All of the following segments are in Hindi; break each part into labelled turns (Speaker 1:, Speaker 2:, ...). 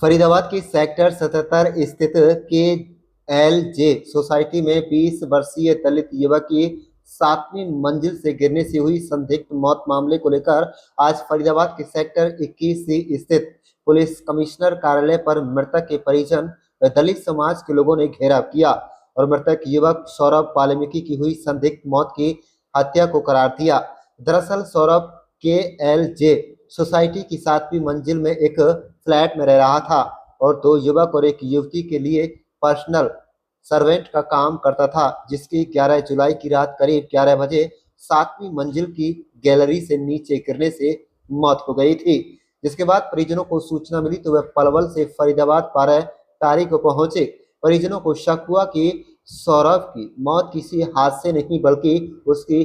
Speaker 1: फरीदाबाद की सेक्टर 77 स्थित KLJ सोसाइटी में 20 वर्षीय दलित युवक की 7वीं मंजिल से गिरने से हुई संदिग्ध मौत मामले को लेकर आज फरीदाबाद के सेक्टर 21 स्थित पुलिस कमिश्नर कार्यालय पर मृतक के परिजन व दलित समाज के लोगों ने घेराव किया और मृतक युवक सौरभ वाल्मीकि की हुई संदिग्ध मौत की हत्या को करार दिया। दरअसल सौरभ KLJ सोसाइटी की 7वीं मंजिल में एक फ्लैट में रह रहा था और 2 युवक और एक युवती के लिए पर्सनल सर्वेंट का काम करता था, जिसकी 11 जुलाई की रात करीब 11 बजे 7वीं मंजिल की गैलरी से नीचे गिरने से मौत हो गई थी। जिसके बाद परिजनों को सूचना मिली तो वह पलवल से फरीदाबाद 12 तारीख को पहुंचे। परिजनों को शक हुआ कि सौरभ की मौत किसी हादसे नहीं बल्कि उसकी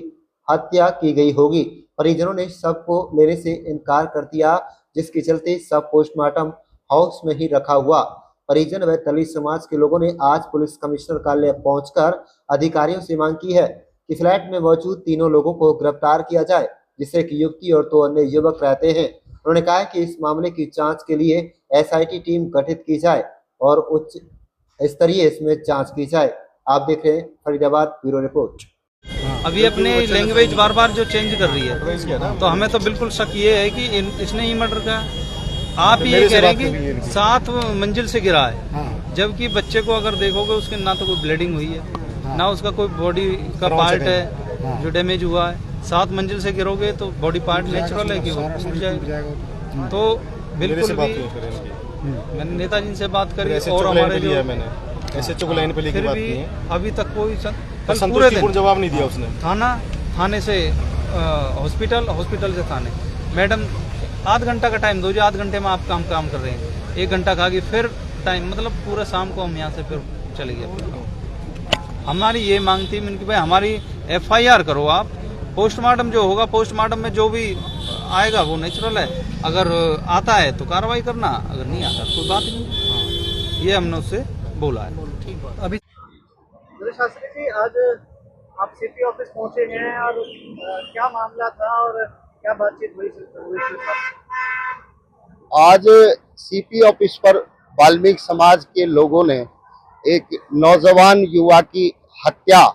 Speaker 1: हत्या की गई होगी। परिजनों ने शव को लेने से इनकार कर दिया, जिसके चलते शव पोस्टमार्टम हाउस में ही रखा हुआ। परिजन व दलित समाज के लोगों ने आज पुलिस कमिश्नर कार्यालय पहुंचकर अधिकारियों से मांग की है कि फ्लैट में मौजूद तीनों लोगों को गिरफ्तार किया जाए, जिससे एक युवती और 2 अन्य युवक रहते हैं। उन्होंने कहा कि इस मामले की जांच के लिए SIT टीम गठित की जाए और उच्च स्तरीय इसमें जांच की जाए। आप देख रहे हैं फरीदाबाद ब्यूरो रिपोर्ट।
Speaker 2: अभी अपने लैंग्वेज बार बार जो चेंज कर रही है, तो हमें तो बिल्कुल शक ये है कि इसने ही मर्डर किया। आप ये कह रहे हैं कि 7 मंजिल से गिरा है, जबकि बच्चे को अगर देखोगे उसके ना तो कोई ब्लीडिंग हुई है, ना उसका कोई बॉडी का पार्ट है जो डैमेज हुआ है। 7 मंजिल से गिरोगे तो बॉडी पार्ट नेचुरल है कि वो टूट जाएगा। तो बिल्कुल भी मैंने नेताजी से बात करी और हमारे जो
Speaker 3: ऐसे चुप लाइन पे लेके बात की है,
Speaker 2: अभी तक कोई
Speaker 3: संतुष्टिपूर्ण जवाब नहीं दिया उसने।
Speaker 2: थाने से हॉस्पिटल से थाने, मैडम आध घंटा का टाइम दो, जो आध घंटे में आप काम कर रहे हैं, 1 घंटा खा के फिर टाइम, मतलब पूरा शाम को हम यहाँ से फिर चले गए। हमारी ये मांग थी कि भाई हमारी FIR करो आप, पोस्टमार्टम जो होगा, पोस्टमार्टम में जो भी आएगा वो नेचुरल है, अगर आता है तो कार्रवाई करना, अगर नहीं आता तो कोई बात नहीं। ये हमने उससे बोला है। अभी
Speaker 4: शास्त्री जी, आज आप CP ऑफिस पहुंचे हैं और क्या मामला था और क्या बातचीत हुई?
Speaker 5: आज CP ऑफिस पर वाल्मीकि समाज के लोगों ने एक नौजवान युवा की हत्या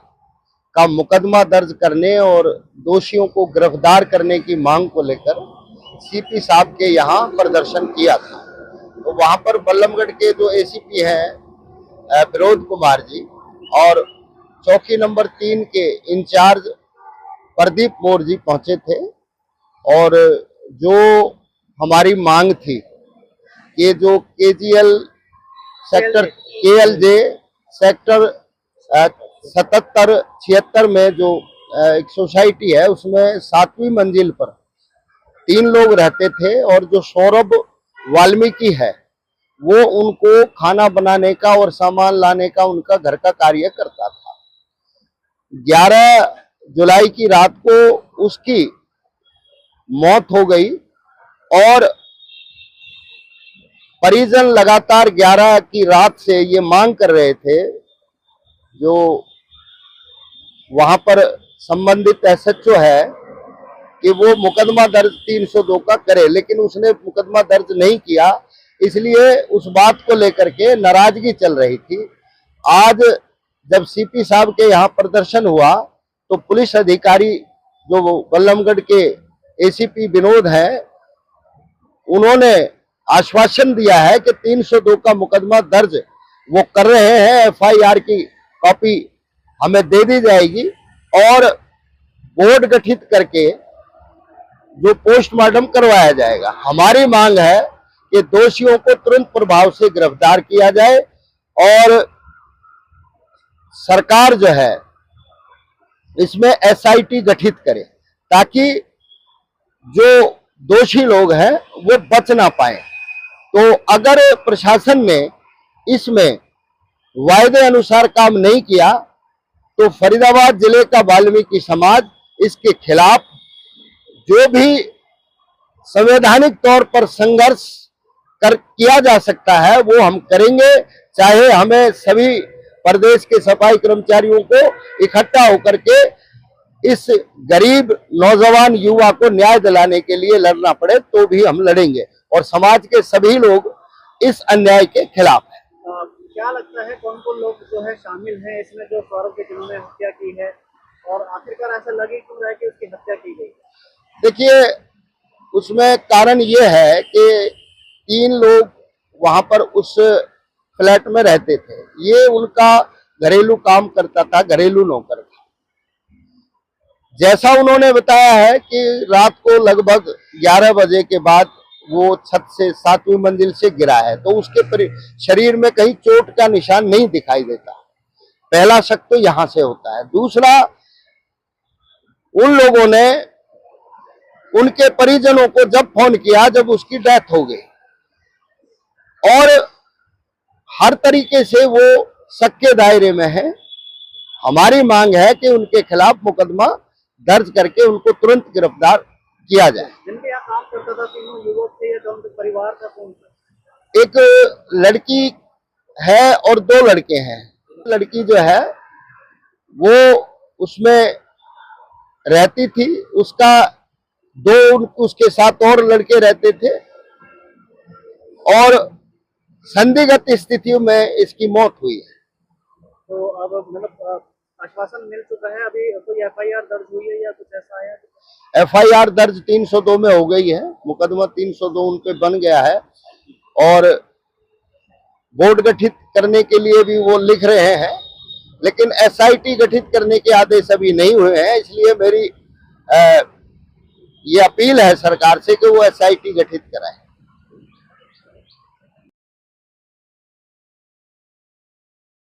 Speaker 5: का मुकदमा दर्ज करने और दोषियों को गिरफ्तार करने की मांग को लेकर CP साहब के यहाँ प्रदर्शन किया था। तो वहाँ पर बल्लभगढ़ के जो ACP हैं विनोद कुमार जी और चौकी नंबर 3 के इंचार्ज प्रदीप मोर जी पहुंचे थे और जो हमारी मांग थी कि जो KLJ सेक्टर 77-76 में जो एक सोसाइटी है उसमें 7वीं मंजिल पर 3 लोग रहते थे और जो सौरभ वाल्मीकि है वो उनको खाना बनाने का और सामान लाने का उनका घर का कार्य करता था। 11 जुलाई की रात को उसकी मौत हो गई और परिजन लगातार 11 की रात से ये मांग कर रहे थे, जो वहां पर संबंधित SHO है, कि वो मुकदमा दर्ज 302 का करे, लेकिन उसने मुकदमा दर्ज नहीं किया। इसलिए उस बात को लेकर के नाराजगी चल रही थी। आज जब CP साहब के यहाँ प्रदर्शन हुआ तो पुलिस अधिकारी जो बल्लभगढ़ के ACP विनोद हैं, उन्होंने आश्वासन दिया है कि 302 का मुकदमा दर्ज वो कर रहे हैं, FIR की कॉपी हमें दे दी जाएगी और बोर्ड गठित करके जो पोस्टमार्टम करवाया जाएगा। हमारी मांग है कि दोषियों को तुरंत प्रभाव से गिरफ्तार किया जाए और सरकार जो है इसमें SIT गठित करे ताकि जो दोषी लोग हैं वो बच ना पाए। तो अगर प्रशासन ने इसमें वायदे अनुसार काम नहीं किया तो फरीदाबाद जिले का वाल्मीकि समाज इसके खिलाफ जो भी संवैधानिक तौर पर संघर्ष किया जा सकता है वो हम करेंगे, चाहे हमें सभी प्रदेश के सफाई कर्मचारियों को इकट्ठा होकर के इस गरीब नौजवान युवा को न्याय दिलाने के लिए लड़ना पड़े तो भी हम लड़ेंगे। और समाज के सभी लोग इस अन्याय के खिलाफ है।
Speaker 4: क्या लगता है कौन कौन लोग जो है शामिल हैं इसमें जो सौरभ के जिन्होंने हत्या की है, और आखिरकार ऐसा लगे क्यों रहा है कि उसकी हत्या की गई?
Speaker 5: देखिए, उसमें कारण ये है कि 3 लोग वहां पर उस फ्लैट में रहते थे। ये उनका घरेलू काम करता था, घरेलू नौकर था। जैसा उन्होंने बताया है कि रात को लगभग 11 बजे के बाद वो छत से 7वीं मंजिल से गिरा है, तो उसके शरीर में कहीं चोट का निशान नहीं दिखाई देता। पहला शक तो यहां से होता है। दूसरा, उन लोगों ने उनके परिजनों को जब फोन किया जब उसकी डेथ हो गई, और हर तरीके से वो शक के दायरे में है। हमारी मांग है कि उनके खिलाफ मुकदमा दर्ज करके उनको तुरंत गिरफ्तार किया जाए।
Speaker 4: जिनके यहाँ काम करता था तीनों युवक थे या तो उनके परिवार का कौन था?
Speaker 5: एक लड़की है और 2 लड़के हैं। लड़की जो है वो उसमें रहती थी, उसका 2 उसके साथ और लड़के रहते थे, और संदिग्ध स्थितियों में इसकी मौत हुई है।
Speaker 4: तो अब मतलब आश्वासन मिल चुका है, अभी कोई एफआईआर दर्ज हुई है या कुछ ऐसा है?
Speaker 5: एफआईआर दर्ज 302 में हो गई है, मुकदमा 302 उन पे बन गया है, और बोर्ड गठित करने के लिए भी वो लिख रहे हैं, लेकिन एसआईटी गठित करने के आदेश अभी नहीं हुए हैं। इसलिए मेरी ये अपील है सरकार से कि वो एसआईटी गठित कराए।